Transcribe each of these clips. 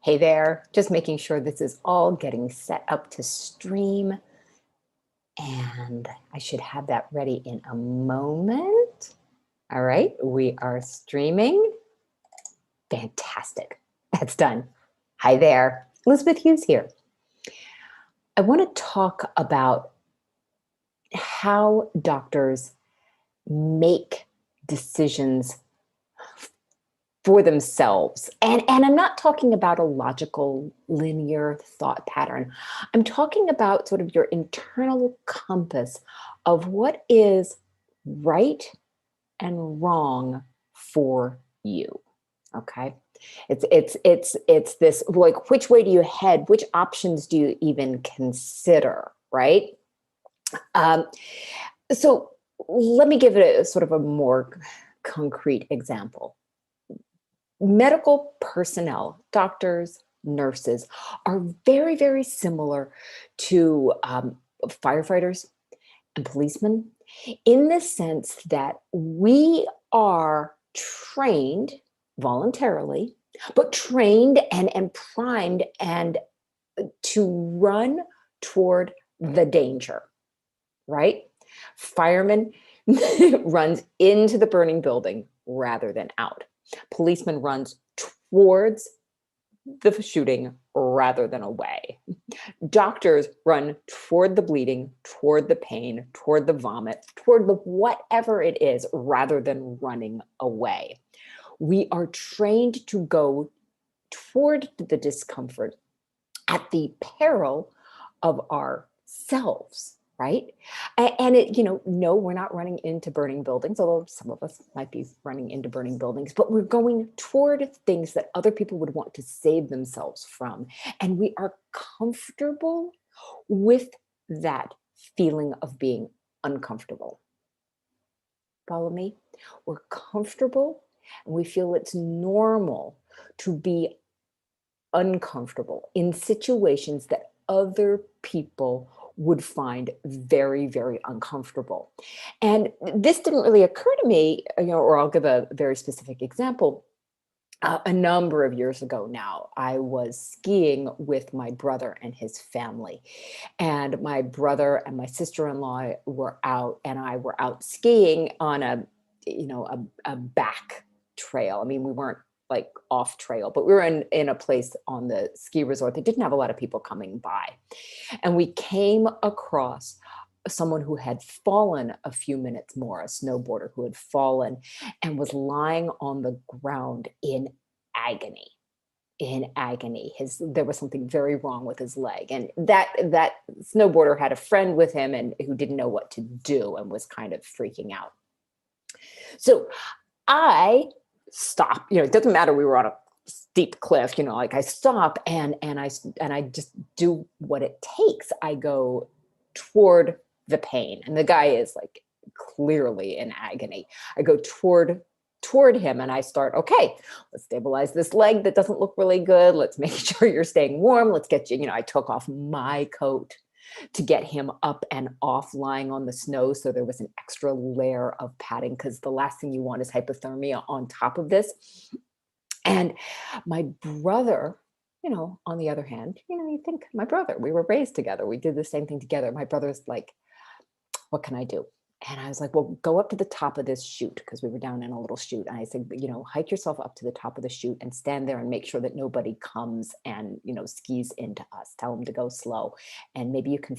Hey there, just making sure this is all getting set up to stream, and I should have that ready in a moment. All right, we are streaming. Fantastic, that's done. Hi there, Elizabeth Hughes here. I want to talk about how doctors make decisions for themselves. And I'm not talking about a logical, linear thought pattern. I'm talking about sort of your internal compass of what is right and wrong for you. Okay. It's this, like, which way do you head? Which options do you even consider? Right. So let me give it a sort of a more concrete example. Medical personnel, doctors, nurses, are very, very similar to firefighters and policemen in the sense that we are trained voluntarily, but trained and primed and to run toward the danger, right? Fireman runs into the burning building rather than out. Policeman runs towards the shooting rather than away. Doctors run toward the bleeding, toward the pain, toward the vomit, toward the whatever it is, rather than running away. We are trained to go toward the discomfort at the peril of ourselves. Right. And no, we're not running into burning buildings, although some of us might be running into burning buildings, but we're going toward things that other people would want to save themselves from. And we are comfortable with that feeling of being uncomfortable. Follow me? We're comfortable and we feel it's normal to be uncomfortable in situations that other people would find very, very uncomfortable. And this didn't really occur to me, or I'll give a very specific example. A number of years ago now, I was skiing with my brother and his family. And my brother and my sister-in-law were out, and I were out skiing on a back trail. I mean, we weren't like off trail, but we were in a place on the ski resort that didn't have a lot of people coming by. And we came across someone who had fallen a few minutes more, a snowboarder who had fallen and was lying on the ground in agony. In agony. There was something very wrong with his leg. And that snowboarder had a friend with him and who didn't know what to do and was kind of freaking out. So I stop. It doesn't matter. We were on a steep cliff. Like I stop and I just do what it takes. I go toward the pain, and the guy is like clearly in agony. I go toward him and I start, okay, let's stabilize this leg that doesn't look really good. Let's make sure you're staying warm. Let's get you. I took off my coat to get him up and off lying on the snow. So there was an extra layer of padding because the last thing you want is hypothermia on top of this. And my brother, on the other hand, you think my brother, we were raised together. We did the same thing together. My brother's like, what can I do? And I was like, well, go up to the top of this chute, because we were down in a little chute. And I said, hike yourself up to the top of the chute and stand there and make sure that nobody comes and, skis into us. Tell them to go slow. And maybe you can,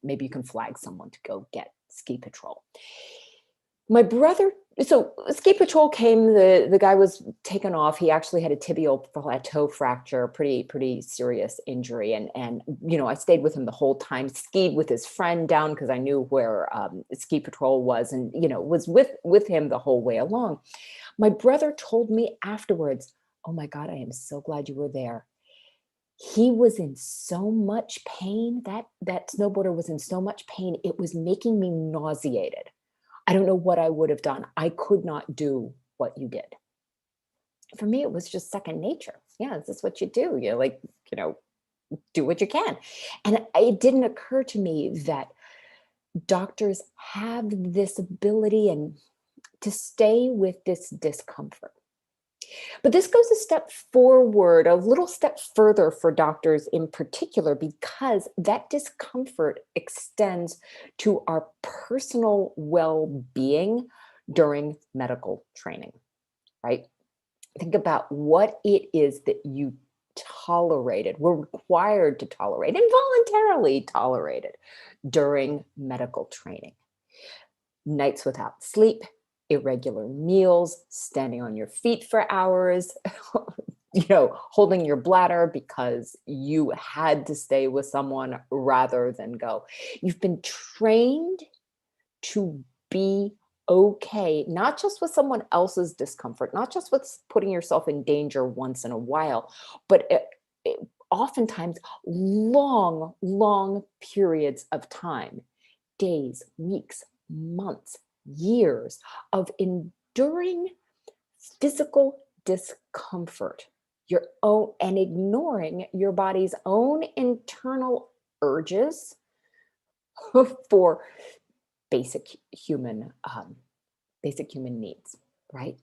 maybe you can flag someone to go get ski patrol. My brother, so ski patrol came, the guy was taken off. He actually had a tibial plateau fracture, pretty serious injury. And I stayed with him the whole time, skied with his friend down because I knew where ski patrol was, and, was with him the whole way along. My brother told me afterwards, oh my God, I am so glad you were there. He was in so much pain. That snowboarder was in so much pain. It was making me nauseated. I don't know what I would have done. I could not do what you did. For me, it was just second nature. Yeah, this is what you do. Do what you can. And it didn't occur to me that doctors have this ability and to stay with this discomfort. But this goes a step forward, a little step further for doctors in particular, because that discomfort extends to our personal well-being during medical training, right? Think about what it is that you tolerated, were required to tolerate, involuntarily tolerated during medical training. Nights without sleep, irregular meals, standing on your feet for hours, holding your bladder because you had to stay with someone rather than go. You've been trained to be okay, not just with someone else's discomfort, not just with putting yourself in danger once in a while, but oftentimes long, long periods of time, days, weeks, months, years of enduring physical discomfort, your own, and ignoring your body's own internal urges for basic human basic human needs, right?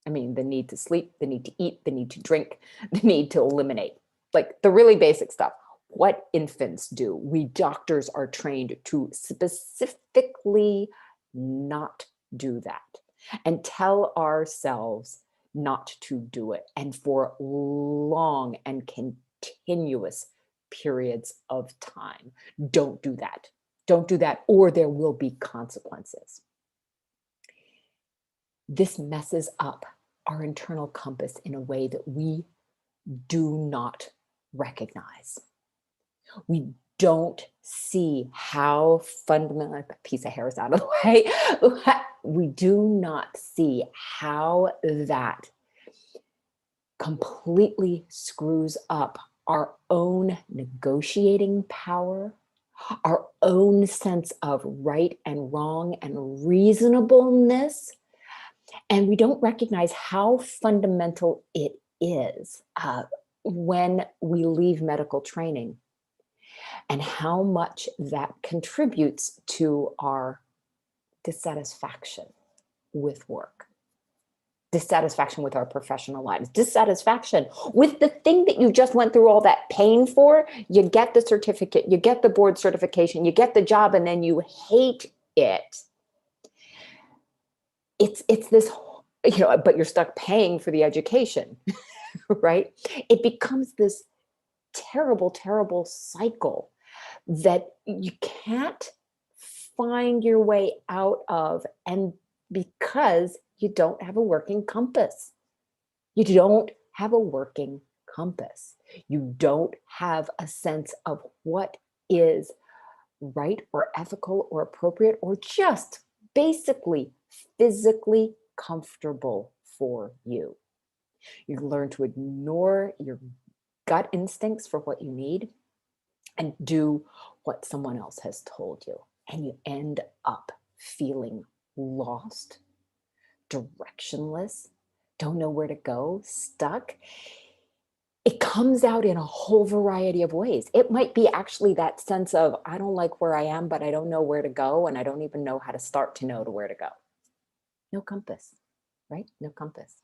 I mean, the need to sleep, the need to eat, the need to drink, the need to eliminate, like the really basic stuff. What infants do, we doctors are trained to specifically not do that and tell ourselves not to do it, and for long and continuous periods of time. Don't do that. Don't do that, or there will be consequences. This messes up our internal compass in a way that we do not recognize. We don't see how fundamental, a piece of hair is out of the way. We do not see how that completely screws up our own negotiating power, our own sense of right and wrong and reasonableness. And we don't recognize how fundamental it is when we leave medical training, and how much that contributes to our dissatisfaction with work, dissatisfaction with our professional lives, dissatisfaction with the thing that you just went through all that pain for. You get the certificate, you get the board certification, you get the job, and then you hate it. It's this, but you're stuck paying for the education, right? It becomes this terrible, terrible cycle that you can't find your way out of, and because you don't have a working compass. You don't have a working compass. You don't have a sense of what is right or ethical or appropriate or just basically physically comfortable for you. You learn to ignore your gut instincts for what you need and do what someone else has told you. And you end up feeling lost, directionless, don't know where to go, stuck. It comes out in a whole variety of ways. It might be actually that sense of, I don't like where I am, but I don't know where to go, and I don't even know how to start to know to where to go. No compass, right? No compass.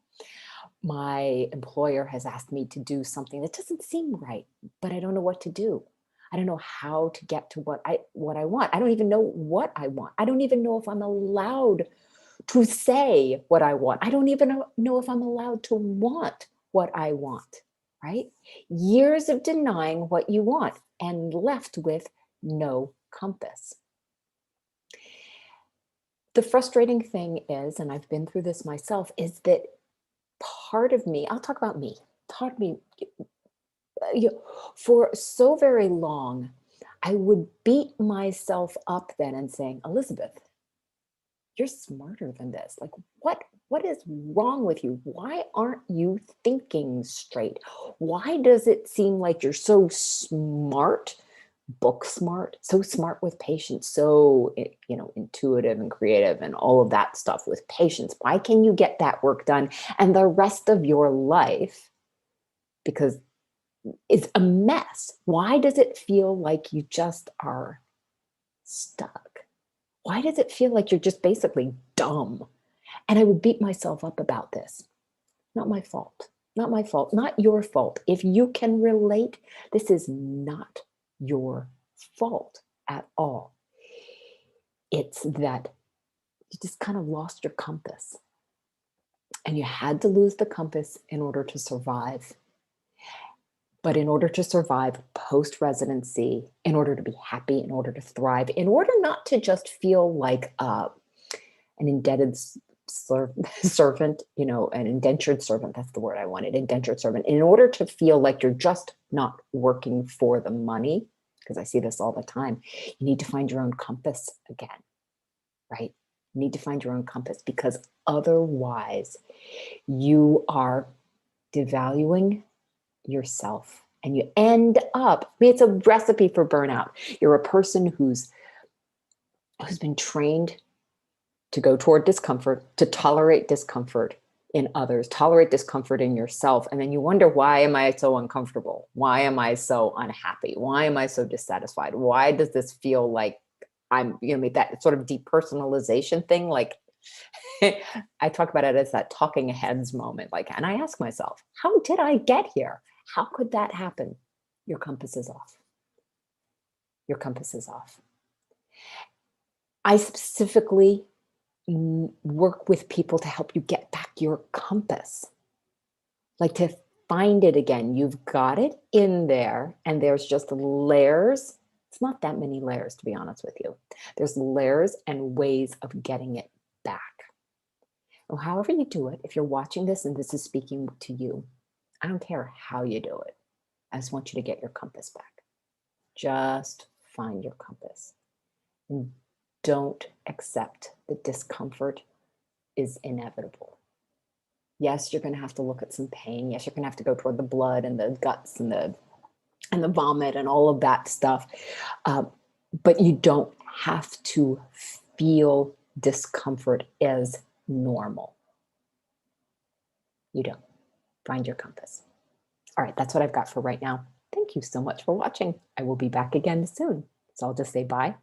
My employer has asked me to do something that doesn't seem right, but I don't know what to do. I don't know how to get to what I want. I don't even know what I want. I don't even know if I'm allowed to say what I want. I don't even know if I'm allowed to want what I want, right? Years of denying what you want and left with no compass. The frustrating thing is, and I've been through this myself, is that part of me, I'll talk about me, part of me, for so very long, I would beat myself up then and saying, Elizabeth, you're smarter than this. Like, what is wrong with you? Why aren't you thinking straight? Why does it seem like you're so smart, book smart, so smart with patients, so intuitive and creative and all of that stuff with patients? Why can you get that work done and the rest of your life, because it's a mess? Why does it feel like you just are stuck? Why does it feel like you're just basically dumb? And I would beat myself up about this. Not my fault. Not my fault. Not your fault. If you can relate, this is not your fault at all. It's that you just kind of lost your compass and you had to lose the compass in order to survive. But in order to survive post residency, in order to be happy, in order to thrive, in order not to just feel like an indebted servant, an indentured servant, that's the word I wanted, indentured servant, in order to feel like you're just not working for the money, because I see this all the time, you need to find your own compass again, right? You need to find your own compass, because otherwise you are devaluing yourself and you end up, it's a recipe for burnout. You're a person who's been trained to go toward discomfort, to tolerate discomfort in others, tolerate discomfort in yourself. And then you wonder, why am I so uncomfortable? Why am I so unhappy? Why am I so dissatisfied? Why does this feel like I'm, that sort of depersonalization thing? Like I talk about it as that talking heads moment. Like, and I ask myself, how did I get here? How could that happen? Your compass is off. Your compass is off. I specifically work with people to help you get back your compass, like to find it again. You've got it in there, and there's just layers. It's not that many layers, to be honest with you. There's layers and ways of getting it back. Well, however you do it, if you're watching this and this is speaking to you, I don't care how you do it. I just want you to get your compass back. Just find your compass. And don't accept that discomfort is inevitable. Yes, you're going to have to look at some pain. Yes, you're going to have to go toward the blood and the guts and the vomit and all of that stuff. But you don't have to feel discomfort as normal. You don't. Find your compass. All right, that's what I've got for right now. Thank you so much for watching. I will be back again soon. So I'll just say bye